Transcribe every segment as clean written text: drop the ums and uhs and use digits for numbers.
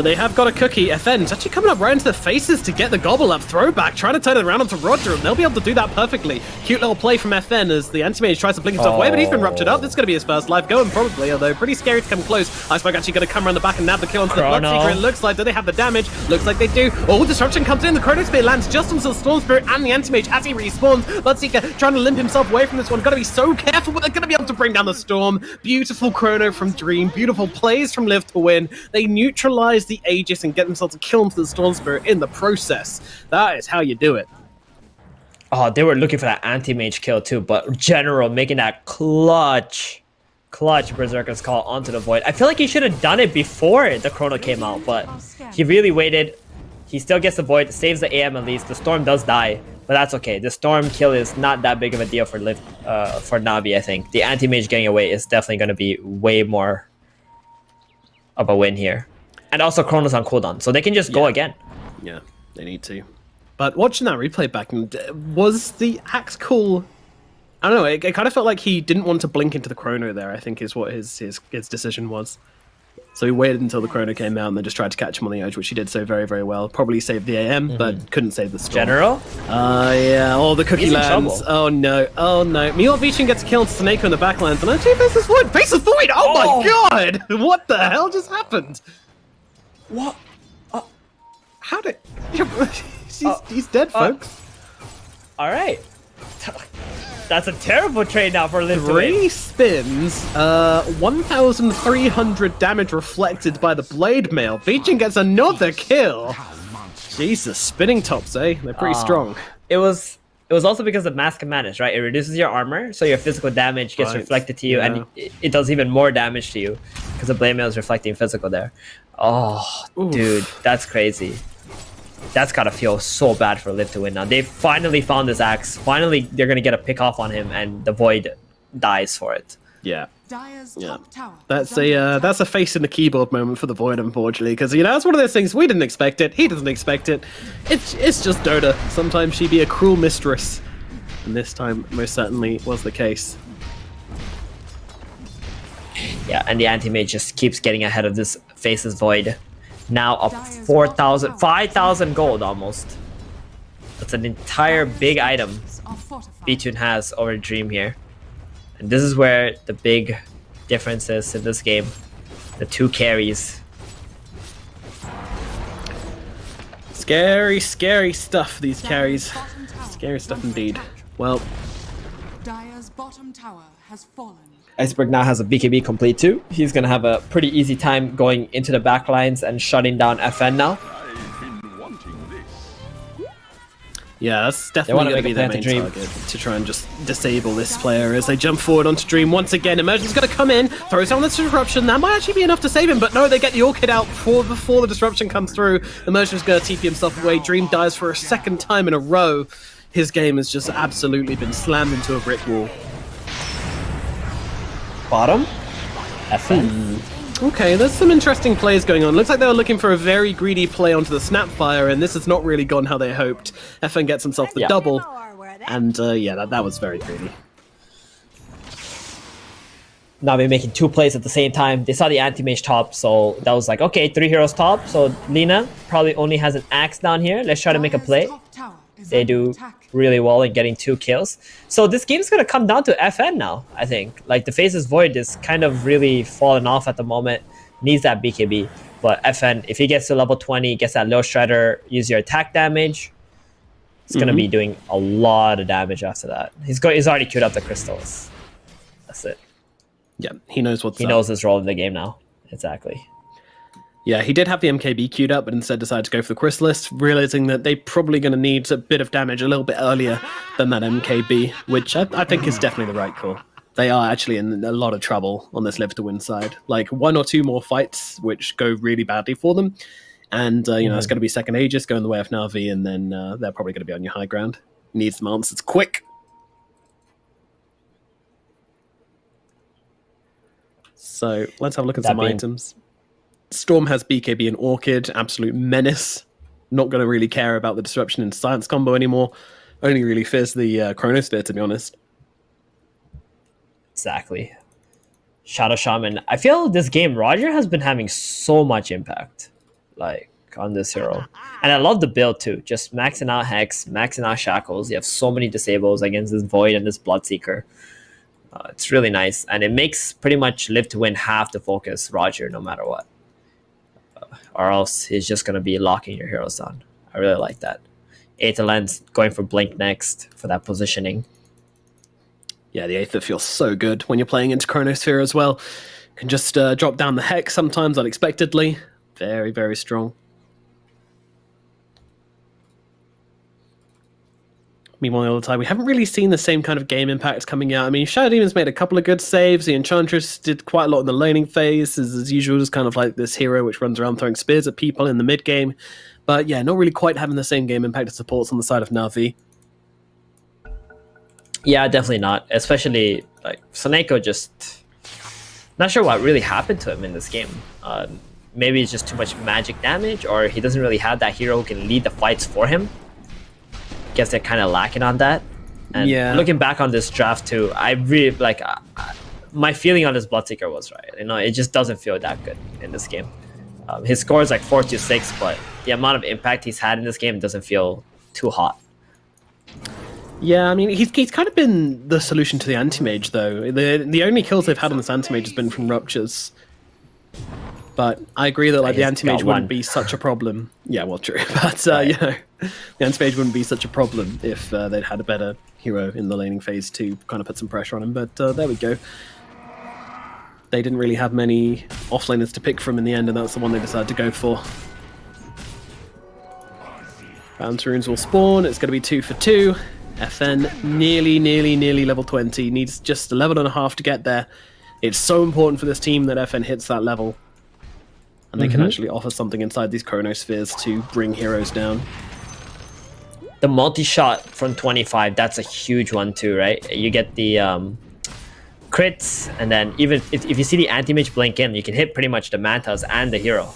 They have got a cookie. FN's actually coming up right into the faces to get the gobble up throwback, trying to turn it around onto Roger, and they'll be able to do that perfectly. Cute little play from FN as the anti-mage tries to blink himself away, but he's been ruptured up. This is going to be his first life going, probably, although pretty scary to come close. Iceberg actually going to come around the back and nab the kill onto the Bloodseeker. It looks like, do they have the damage? Looks like they do. Oh, Disruption comes in. The Chrono Spear lands just onto the Storm Spirit and the anti-mage as he respawns. Bloodseeker trying to limp himself away from this one. Got to be so careful, but they're going to be able to bring down the Storm. Beautiful Chrono from Dream. Beautiful plays from Live to Win. They neutralize the Aegis and get themselves to kill into the Storm Spirit in the process. That is how you do it. Oh, they were looking for that anti-mage kill too, but General making that clutch Berserker's Call onto the Void. I feel like he should have done it before the Chrono came out, but he really waited. He still gets the Void, saves the AM at least. The Storm does die, but that's okay. The Storm kill is not that big of a deal for Navi, I think. The anti-mage getting away is definitely going to be way more of a win here. And also Chrono's on cooldown, so they can just go again. Yeah, they need to. But watching that replay back, was the axe cool? I don't know, it kind of felt like he didn't want to blink into the Chrono there, I think is what his decision was. So he waited until the Chrono came out and then just tried to catch him on the edge, which he did so very, very well. Probably saved the AM, but couldn't save the Storm. General? Yeah, all the cookie lands. Oh no, oh no. Meanwhile, Vishin gets killed, Snake on the backlands, and actually faces Void! Faces Void! Oh my god! What the hell just happened? What? How did... he's dead, folks. Alright. That's a terrible trade now for Liv to win. 3 spins, 1,300 damage reflected by the Blade Mail. Vishin gets another kill. Jesus, spinning tops, eh? They're pretty strong. It was also because of Mask of Madness, right? It reduces your armor, so your physical damage gets reflected to you, and it does even more damage to you because the Blade Mail is reflecting physical there. Oh, oof. Dude, that's crazy. That's gotta feel so bad for Liv to win now. They finally found this axe. Finally, they're gonna get a pick off on him, and the Void dies for it. Yeah. Yeah. That's a face in the keyboard moment for the Void, unfortunately, because that's one of those things we didn't expect it. He doesn't expect it. It's just Dota. Sometimes she be a cruel mistress, and this time most certainly was the case. Yeah, and the anti-mage just keeps getting ahead of this Faceless Void. Now up 4,000, 5,000 gold almost. That's an entire big item B-Tune has over Dream here. And this is where the big difference is in this game. The 2 carries. Scary, scary stuff, these carries. Scary stuff indeed. Well, Dire's bottom tower has fallen. Iceberg now has a BKB complete too. He's going to have a pretty easy time going into the backlines and shutting down FN now. Yeah, that's definitely going to be their main target, to try and just disable this player as they jump forward onto Dream once again. Emergen's going to come in, throws down the disruption. That might actually be enough to save him, but no, they get the Orchid out before the disruption comes through. Emergen's going to TP himself away. Dream dies for a second time in a row. His game has just absolutely been slammed into a brick wall. Bottom? FN. Okay, there's some interesting plays going on. Looks like they were looking for a very greedy play onto the Snapfire, and this has not really gone how they hoped. FN gets himself the double, and yeah, that was very greedy. Navi making 2 plays at the same time. They saw the anti-mage top, so that was like, okay, 3 heroes top, so Lina probably only has an axe down here. Let's try to make a play. They do really well in getting 2 kills. So this game's going to come down to FN now, I think. Like, the Faceless Void is kind of really falling off at the moment. Needs that BKB. But FN, if he gets to level 20, gets that low shredder, use your attack damage, it's going to be doing a lot of damage after that. He's already queued up the crystals. That's it. Yeah, he knows what's up. He knows his role in the game now. Exactly. Yeah, he did have the MKB queued up, but instead decided to go for the Chrysalis, realizing that they're probably going to need a bit of damage a little bit earlier than that MKB, which I think is definitely the right call. They are actually in a lot of trouble on this Live to Win side. Like 1 or 2 more fights, which go really badly for them. And, it's going to be second Aegis going the way of Navi, and then they're probably going to be on your high ground. Need some answers quick. So let's have a look at some items. Storm has BKB and Orchid, absolute menace. Not going to really care about the disruption and science combo anymore. Only really fears the Chronosphere, to be honest. Exactly. Shadow Shaman. I feel this game, Roger has been having so much impact. like on this hero. And I love the build too. Just maxing out Hex, maxing out Shackles. You have so many disables against this Void and this Bloodseeker. It's really nice, and it makes pretty much Live to Win have to focus Roger no matter what. Or else he's just going to be locking your heroes down. I really like that. Aether Lens going for Blink next for that positioning. Yeah, the Aether feels so good when you're playing into Chronosphere as well. Can just drop down the Hex sometimes unexpectedly. Very, very strong. Meanwhile, all the time, we haven't really seen the same kind of game impact coming out. I mean, Shadow Demon's made a couple of good saves. The Enchantress did quite a lot in the laning phase. As usual, just kind of like this hero which runs around throwing spears at people in the mid game. But yeah, not really quite having the same game impact as supports on the side of Navi. Yeah, definitely not. Especially like Soneko, just not sure what really happened to him in this game. Maybe it's just too much magic damage, or he doesn't really have that hero who can lead the fights for him. Guess they're kind of lacking on that. And yeah, looking back on this draft too, I really like my feeling on this Bloodseeker was right. You know, it just doesn't feel that good in this game. His score is like 4-6, but the amount of impact he's had in this game doesn't feel too hot. Yeah, I mean, he's kind of been the solution to the Anti-Mage, though. The only kills they've had on this Anti-Mage has been from Ruptures. But I agree that like the Anti-Mage wouldn't be such a problem. Yeah, well, true. But, you know, the Anti-Mage wouldn't be such a problem if they'd had a better hero in the laning phase to kind of put some pressure on him. But there we go. They didn't really have many offlaners to pick from in the end, and that's the one they decided to go for. Bounce runes will spawn. It's going to be 2 for 2. FN nearly level 20. Needs just a level and a half to get there. It's so important for this team that FN hits that level. And they can actually offer something inside these Chronospheres to bring heroes down. The multi-shot from 25, that's a huge one too, right? You get the crits, and then even if you see the Anti-Mage blink in, you can hit pretty much the Mantas and the hero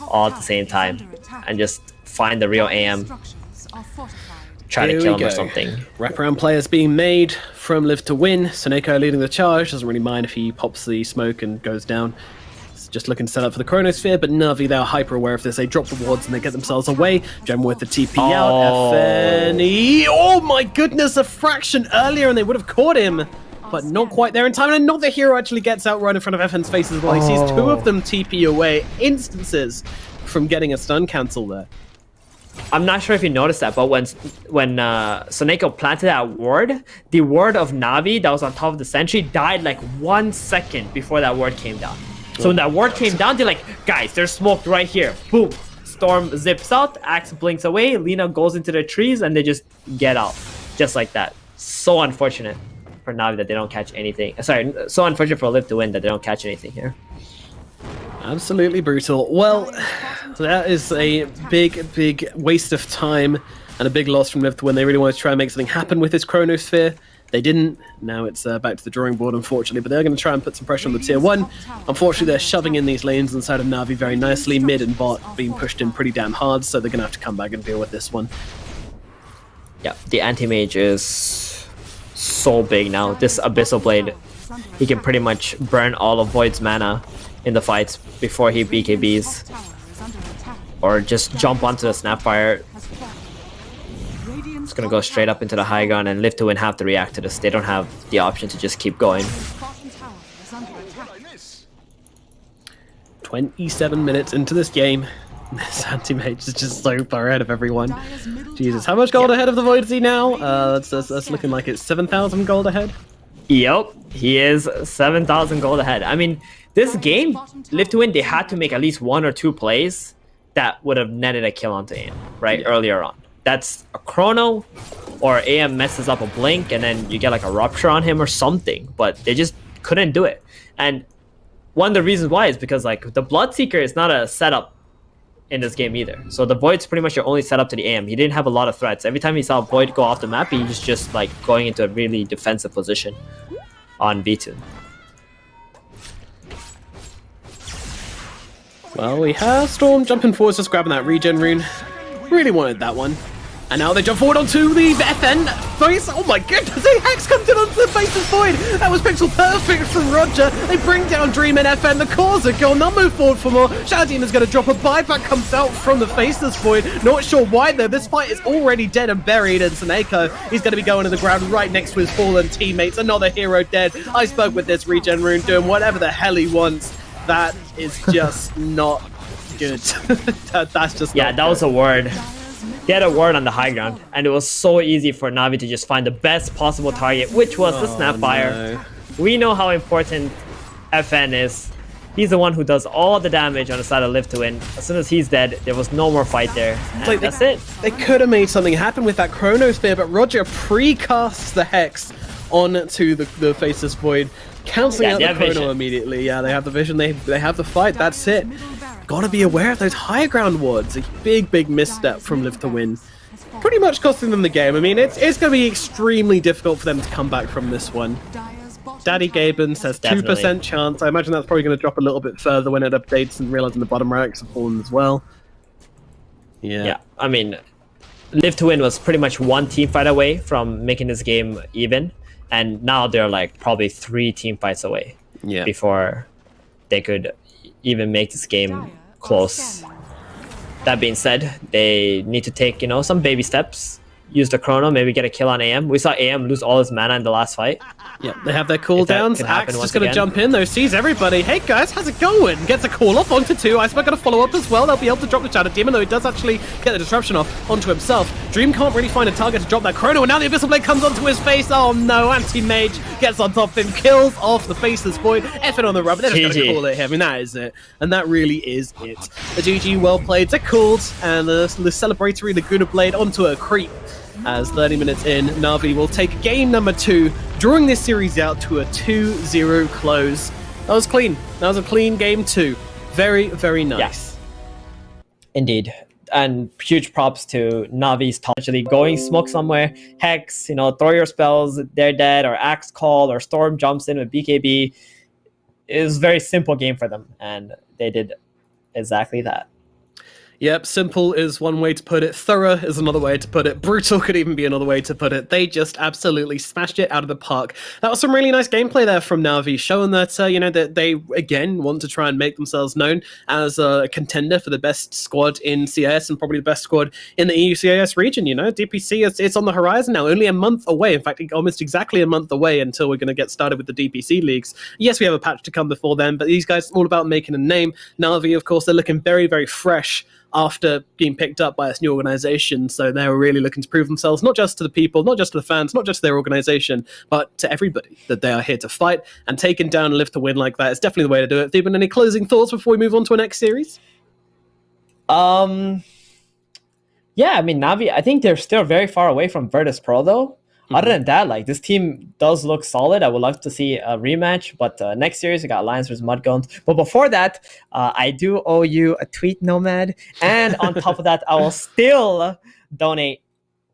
all at the same time. And just find the real AM. Try to kill him or something. Wraparound players being made from Live to Win. Soneko leading the charge. Doesn't really mind if he pops the smoke and goes down. He's just looking to set up for the Chronosphere, but Navi, they're hyper aware of this. They drop the wards and they get themselves away. Gem with the TP out. FN. Oh my goodness, a fraction earlier and they would have caught him. But not quite there in time. And not the hero actually gets out right in front of FN's face as well. He sees two of them TP away. Instances from getting a stun cancel there. I'm not sure if you noticed that, but when Soneko planted that ward, the ward of Navi that was on top of the sentry died like 1 second before that ward came down. So when that ward came down, they're like, guys, there's smoke right here. Boom. Storm zips out, Axe blinks away, Lina goes into the trees, and they just get out. Just like that. So unfortunate for Navi that they don't catch anything. Sorry, so unfortunate for Live to Win that they don't catch anything here. Absolutely brutal. Well, that is a big waste of time and a big loss from Live to Win. They really wanted to try and make something happen with this Chronosphere. They didn't. Now it's back to the drawing board, unfortunately, but they're going to try and put some pressure on the tier 1. Unfortunately, they're shoving in these lanes inside of Navi very nicely. Mid and bot being pushed in pretty damn hard, so they're going to have to come back and deal with this one. Yeah, the Anti-Mage is so big now. This Abyssal Blade, he can pretty much burn all of Void's mana in the fights before he BKBs, or just jump onto the Snapfire. It's gonna go straight up into the high ground, and Live to Win have to react to this. They don't have the option to just keep going. 27 minutes into this game. This Anti-Mage is just so far ahead of everyone. Jesus, how much gold ahead of the Void is he now? That's looking like it's 7,000 gold ahead. Yep, he is 7,000 gold ahead. I mean, this game, Live to Win, they had to make at least 1 or 2 plays that would have netted a kill onto AM, right, earlier on. That's a chrono, or AM messes up a blink, and then you get like a rupture on him or something, but they just couldn't do it. And one of the reasons why is because like the Bloodseeker is not a setup in this game either. So the Void's pretty much your only setup to the AM. He didn't have a lot of threats. Every time he saw Void go off the map, he was just like going into a really defensive position on V2. Well, we have Storm jumping forward, just grabbing that regen rune. Really wanted that one. And now they jump forward onto the FN face. Oh my goodness, the Hex comes in onto the Faceless Void. That was pixel perfect from Roger. They bring down Dream and FN. The cause are gone. They'll move forward for more. Shadow Demon's going to drop a buyback, comes out from the Faceless Void. Not sure why though. This fight is already dead and buried. And Seneko, he's going to be going to the ground right next to his fallen teammates. Another hero dead. Iceberg with this regen rune doing whatever the hell he wants. That is just not good. That's just yeah, not that good. was a word. They had a ward on the high ground, and it was so easy for Navi to just find the best possible target, which was the Snapfire. No. We know how important FN is. He's the one who does all the damage on the side of Live to Win. As soon as he's dead, there was no more fight there. And Like, that's it. They could have made something happen with that Chronosphere, but Roger pre-casts the Hex onto the Faceless Void, cancelling Yeah, out they the have Chrono vision. immediately. Yeah, they have the vision, they have the fight, that's it. Gotta be aware of those high ground wards. A big misstep from Live to Win. Pretty much costing them the game. I mean, it's going to be extremely difficult for them to come back from this one. Daddy Gaben says 2% Definitely. chance. I imagine that's probably going to drop a little bit further when it updates and realizing the bottom ranks have fallen as well. Yeah, I mean, Live to Win was pretty much one team fight away from making this game even, and now they're like probably 3 team fights away before they could even make this game close. That being said, they need to take, some baby steps. Use the Chrono, maybe get a kill on AM. We saw AM lose all his mana in the last fight. Yep, they have their cooldowns. could happen Axe once just going to again. jump in though, sees everybody. Hey guys, how's it going? Gets a call off onto 2. Iceberg going to follow up as well. They'll be able to drop the Shadow Demon, though he does actually get the disruption off onto himself. Dream can't really find a target to drop that Chrono, and now the Abyssal Blade comes onto his face. Oh no, Anti-Mage gets on top of him, kills off the Faceless Void. Effing on the rubber, they're just going to GG. call it here. I mean, that is it. And that really is it. The GG well played, they're called, and the celebratory Laguna Blade onto a creep. As 30 minutes in, Navi will take game number 2, drawing this series out to a 2-0 close. That was clean. That was a clean game 2. Very nice. Yes. Indeed. And huge props to Navi's top. Actually going smoke somewhere, Hex, throw your spells, they're dead, or Axe Call, or Storm jumps in with BKB. It was a very simple game for them, and they did exactly that. Yep, simple is one way to put it. Thorough is another way to put it. Brutal could even be another way to put it. They just absolutely smashed it out of the park. That was some really nice gameplay there from Navi, showing that, that they, again, want to try and make themselves known as a contender for the best squad in CIS and probably the best squad in the EU CIS region, DPC, it's on the horizon now, only a month away. In fact, almost exactly a month away until we're going to get started with the DPC leagues. Yes, we have a patch to come before then, but these guys are all about making a name. Navi, of course, they're looking very fresh after being picked up by this new organization, so they're really looking to prove themselves, not just to the people, not just to the fans, not just to their organization, but to everybody, that they are here to fight, and taking down and Live to Win like that is definitely the way to do it. Even any closing thoughts before we move on to our next series? Yeah, I mean, Navi, I think they're still very far away from Virtus Pro, though. Other than that, this team does look solid. I would love to see a rematch, but next series we got Lions vs Mudguns. But before that, I do owe you a tweet, Nomad, and on top of that, I will still donate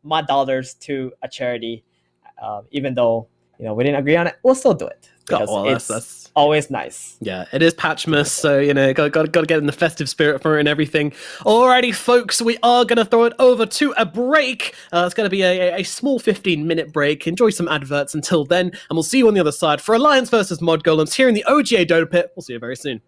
my dollars to a charity, even though we didn't agree on it. We'll still do it because that's always nice. Yeah, it is Patchmas, so got to get in the festive spirit for it and everything. Alrighty, folks, we are going to throw it over to a break. It's going to be a small 15-minute break. Enjoy some adverts until then, and we'll see you on the other side for Alliance versus Mod Golems here in the OGA Dota pit. We'll see you very soon.